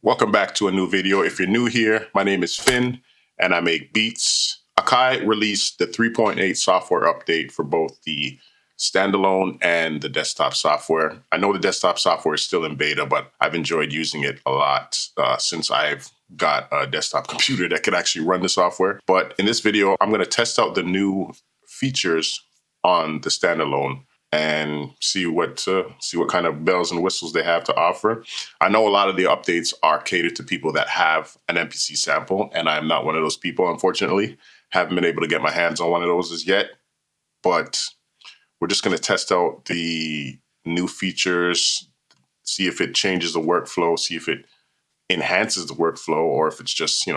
Welcome back to a new video. If you're new here, my name is Finn and I make beats. Akai released the 3.8 software update for both the standalone and the desktop software. I know the desktop software is still in beta, but I've enjoyed using it a lot since I've got a desktop computer that could actually run the software. But in this video, I'm going to test out the new features on the standalone and see what kind of bells and whistles they have to offer. I know a lot of the updates are catered to people that have an MPC sample, and I'm not one of those people, unfortunately. Haven't been able to get my hands on one of those as yet, but we're just going to test out the new features, see if it changes the workflow, see if it enhances the workflow, or if it's just,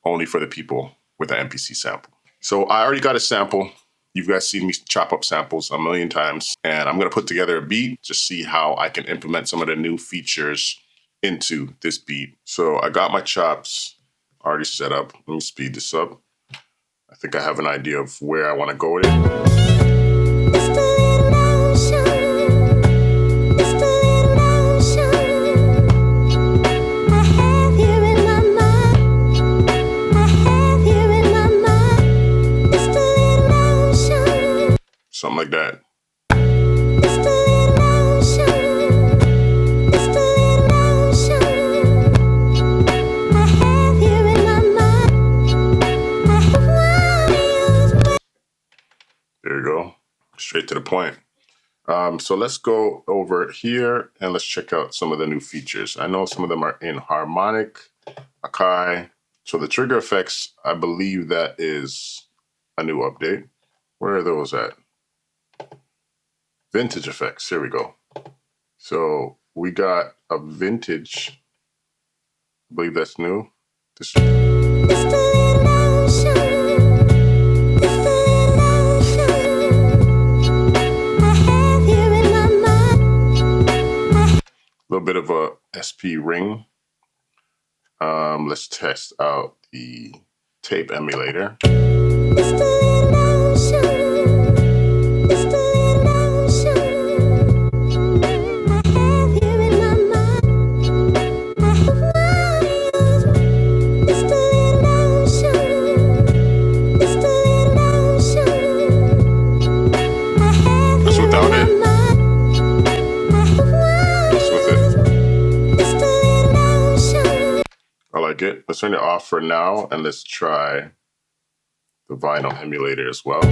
only for the people with an MPC sample. So I already got a sample. You guys seen me chop up samples a million times, and I'm going to put together a beat, just see how I can implement some of the new features into this beat. So I got my chops already set up. Let me speed this up. I think I have an idea of where I want to go with it. Something like that. There you go. Straight to the point. So let's go over here and let's check out some of the new features. I know some of them are in harmonic, akai. So the trigger effects, I believe that is a new update. Where are those at? Vintage effects, here we go. So we got a vintage, I believe that's new. A little bit of a SP ring. Let's test out the tape emulator. Let's turn it off for now, and let's try the vinyl emulator as well.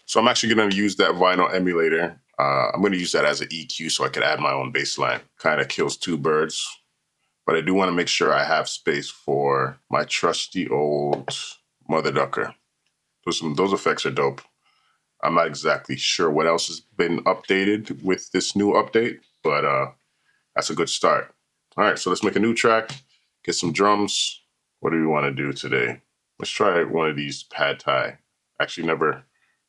So I'm actually going to use that vinyl emulator. I'm going to use that as an EQ so I can add my own bassline. Kind of kills two birds. But I do want to make sure I have space for my trusty old mother ducker. Those effects are dope. I'm not exactly sure what else has been updated with this new update, but that's a good start. All right, so let's make a new track, get some drums. What do we want to do today? Let's try one of these pad thai. Actually, never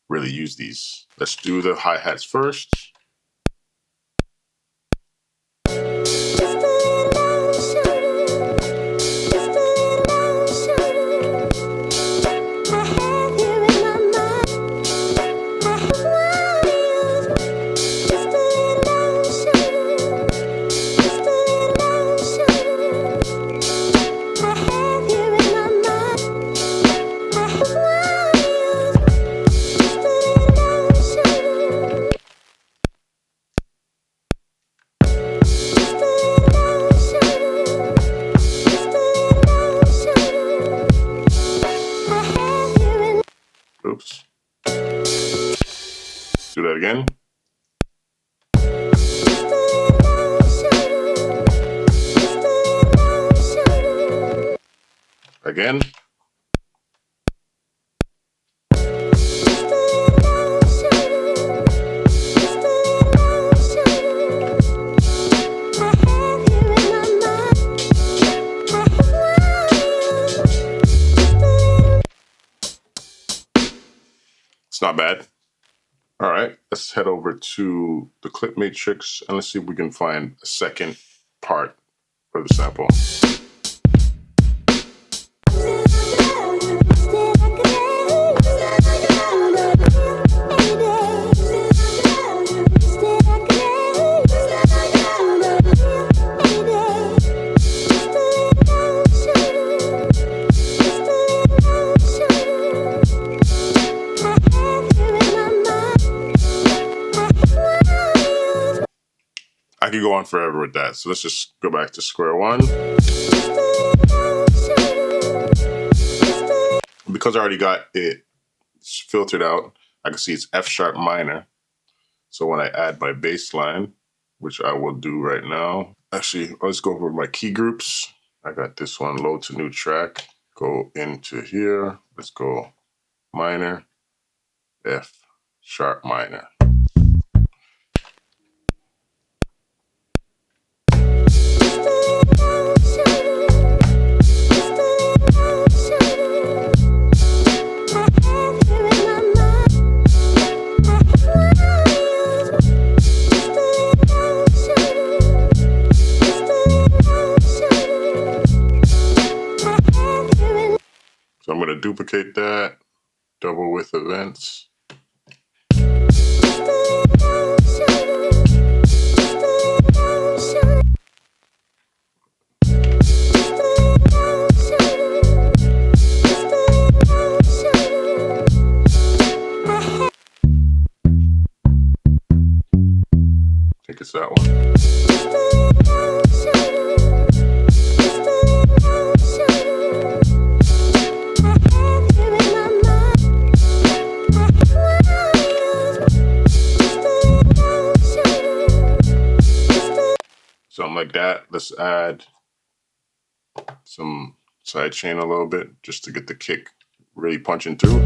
really use these. Let's do the hi-hats first. Oops. Do that again. Again. Not bad. All right, let's head over to the clip matrix and let's see if we can find a second part for the sample. I could go on forever with that, so let's just go back to square one. Because I already got it filtered out, I can see it's F sharp minor. So when I add my bass line, which I will do right now, actually, let's go over my key groups. I got this one, load to new track, go into here, let's go minor, F sharp minor. So I'm going to duplicate that, double width events. I think it's that one. Something like that. Let's add some side chain a little bit just to get the kick really punching through.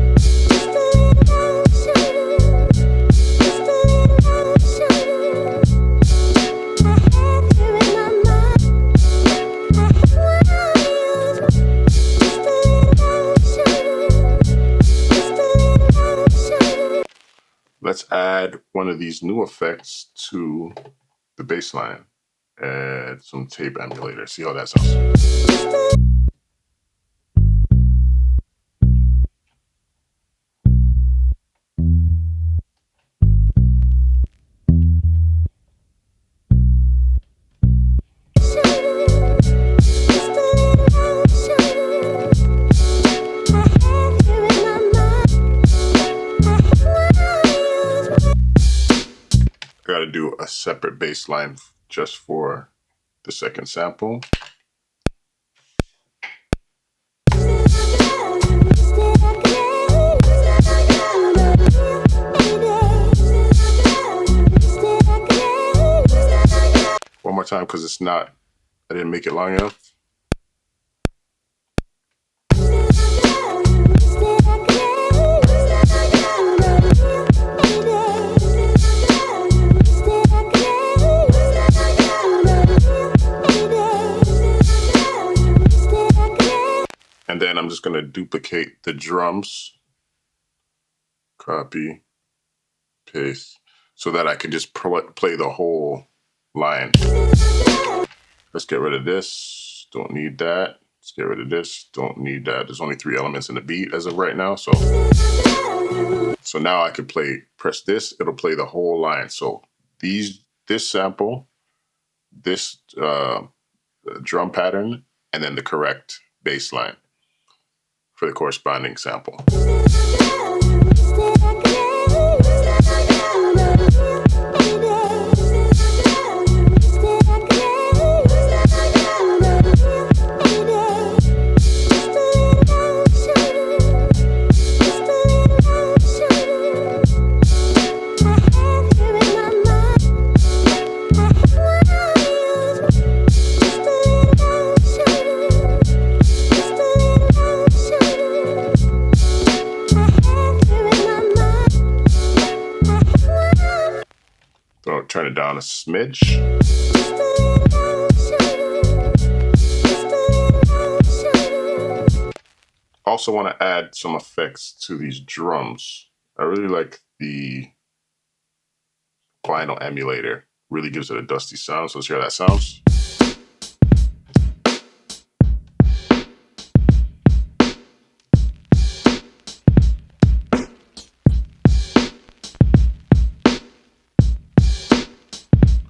Let's add one of these new effects to the bass line. Add some tape emulator. See how that sounds. I gotta do a separate bass line just for the second sample. One more time because I didn't make it long enough. And then I'm just going to duplicate the drums, copy, paste, so that I can just play the whole line. Let's get rid of this, don't need that. Let's get rid of this, don't need that. There's only 3 elements in the beat as of right now. So now I can press this, it'll play the whole line. So this sample, this drum pattern, and then the correct bass line for the corresponding sample. Turn it down a smidge. Also want to add some effects to these drums I really like the vinyl emulator. Really gives it a dusty sound. So let's hear how that sounds.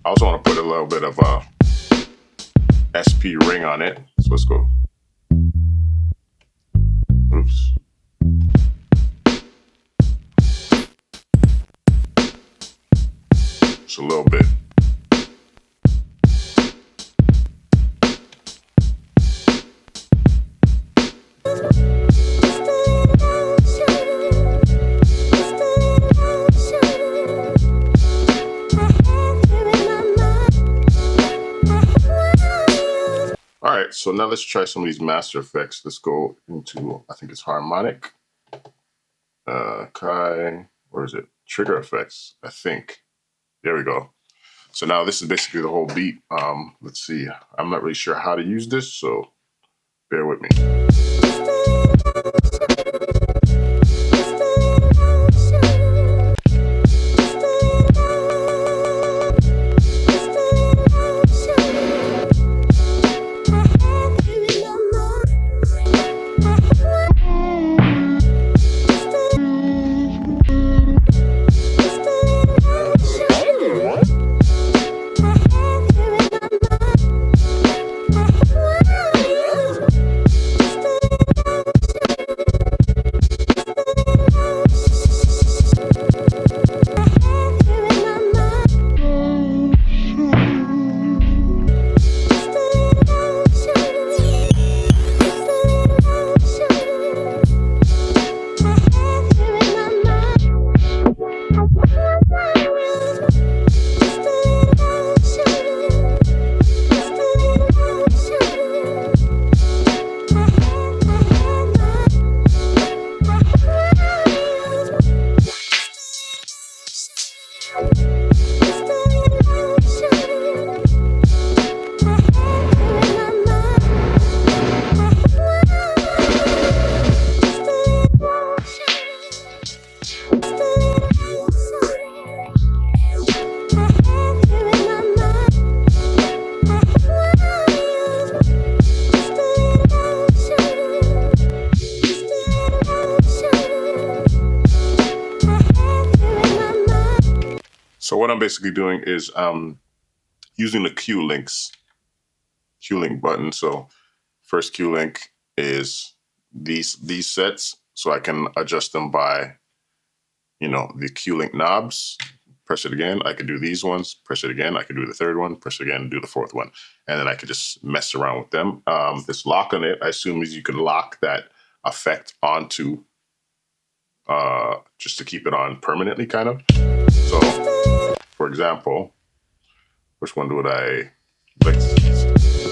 I also want to put a little bit of a SP ring on it. So let's go. Oops. Just a little bit. All right, so now let's try some of these master effects. Let's go into, I think it's harmonic. Akai, where is it? Trigger effects, I think. There we go. So now this is basically the whole beat. Let's see. I'm not really sure how to use this, so bear with me. So what I'm basically doing is using the Q link button. So first Q link is these sets, so I can adjust them by, you know, the Q link knobs. Press it again, I can do these ones. Press it again, I can do the third one. Press it again, do the fourth one, and then I could just mess around with them. This lock on it, I assume, is you can lock that effect onto just to keep it on permanently, kind of. So, for example, which one would I like?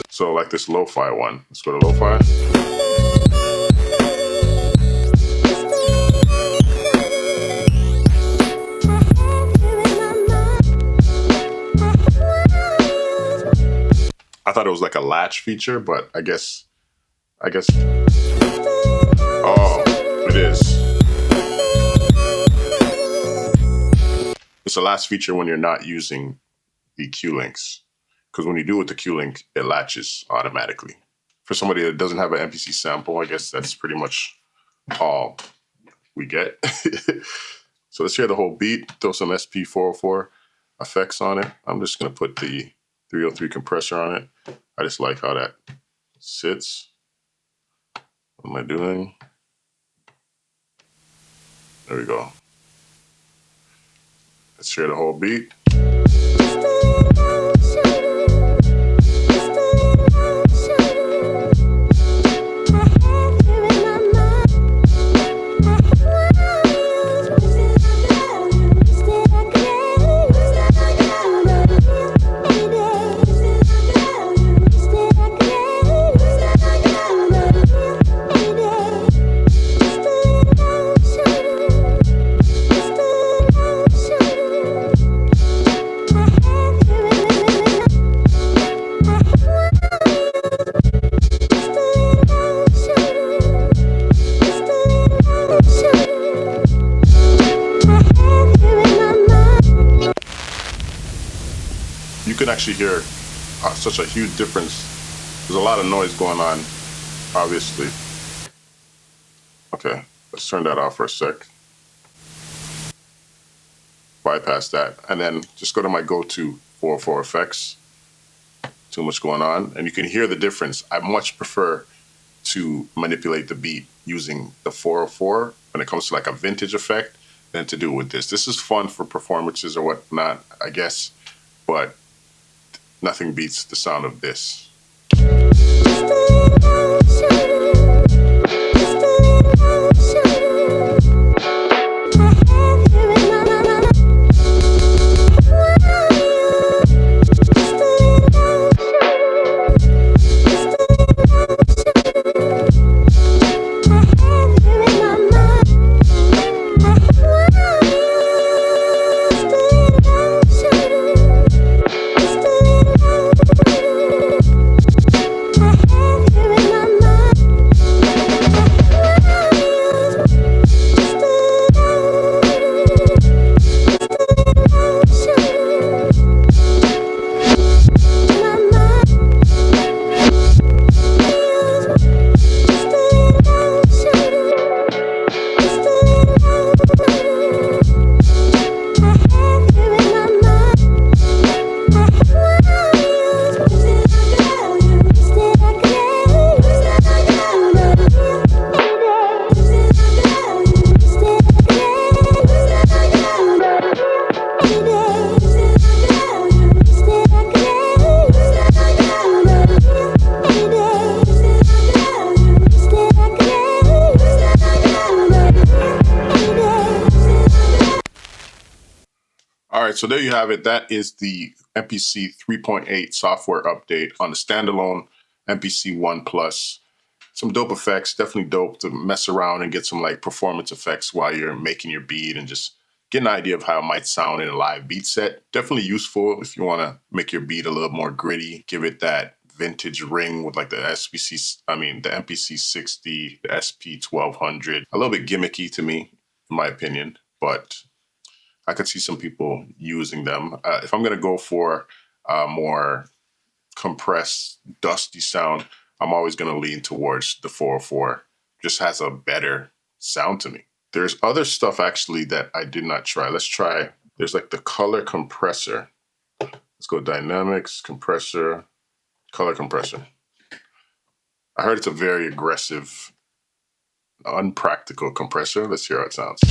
So, like this lo-fi one. Let's go to lo-fi. I thought it was like a latch feature, but I guess. Oh, it is. It's a latch feature when you're not using the Q links, because when you do with the Q link, it latches automatically. For somebody that doesn't have an MPC sample, I guess that's pretty much all we get. So let's hear the whole beat. Throw some SP 404 effects on it. I'm just gonna put the 303 compressor on it. I just like how that sits. What am I doing? There we go. Let's hear the whole beat. you can actually hear such a huge difference. There's a lot of noise going on, obviously. Okay, let's turn that off for a sec. Bypass that, and then just go to my go-to 404 effects. Too much going on, and you can hear the difference. I much prefer to manipulate the beat using the 404 when it comes to like a vintage effect than to do it with this. This is fun for performances or whatnot, I guess, but nothing beats the sound of this. All right, so there you have it. That is the MPC 3.8 software update on the standalone MPC 1 Plus. Some dope effects, definitely dope to mess around and get some like performance effects while you're making your beat and just get an idea of how it might sound in a live beat set. Definitely useful if you want to make your beat a little more gritty, give it that vintage ring with like the the MPC 60, the SP 1200. A little bit gimmicky to me, in my opinion, but I could see some people using them. If I'm going to go for a more compressed, dusty sound, I'm always going to lean towards the 404. Just has a better sound to me. There's other stuff actually that I did not try. Let's try. There's like the color compressor. Let's go dynamics, compressor, color compressor. I heard it's a very aggressive, unpractical compressor. Let's hear how it sounds.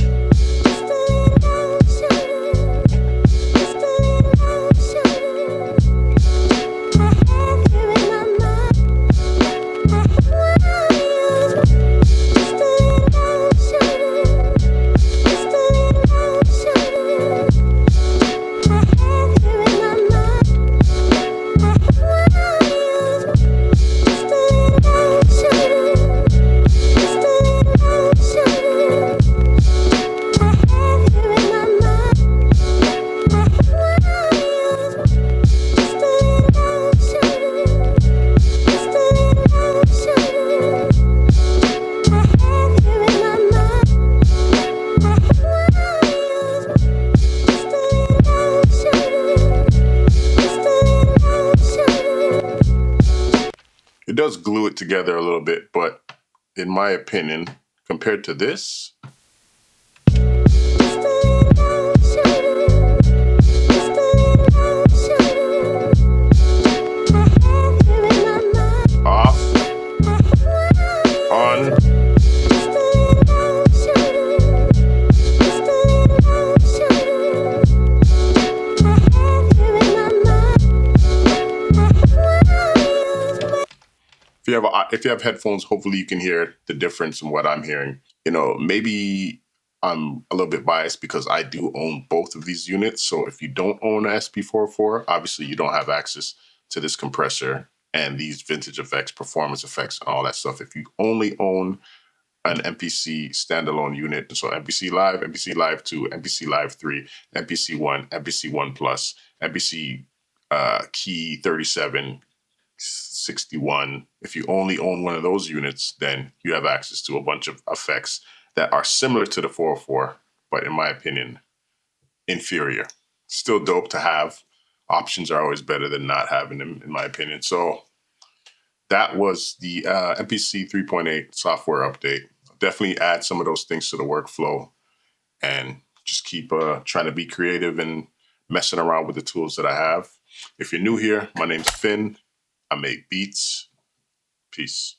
It does glue it together a little bit, but in my opinion, compared to this, off, on, if you have headphones, hopefully you can hear the difference in what I'm hearing. You know, maybe I'm a little bit biased because I do own both of these units. So if you don't own a SP44, obviously you don't have access to this compressor and these vintage effects, performance effects, and all that stuff. If you only own an MPC standalone unit, so MPC Live, MPC Live 2, MPC Live 3, MPC 1, MPC 1 Plus, MPC Key 37, 61. If you only own one of those units, then you have access to a bunch of effects that are similar to the 404, but in my opinion, inferior. Still dope to have. options are always better than not having them, in my opinion. So that was the MPC 3.8 software update. Definitely add some of those things to the workflow and just keep trying to be creative and messing around with the tools that I have. If you're new here, my name's Finn. I make beats. Peace.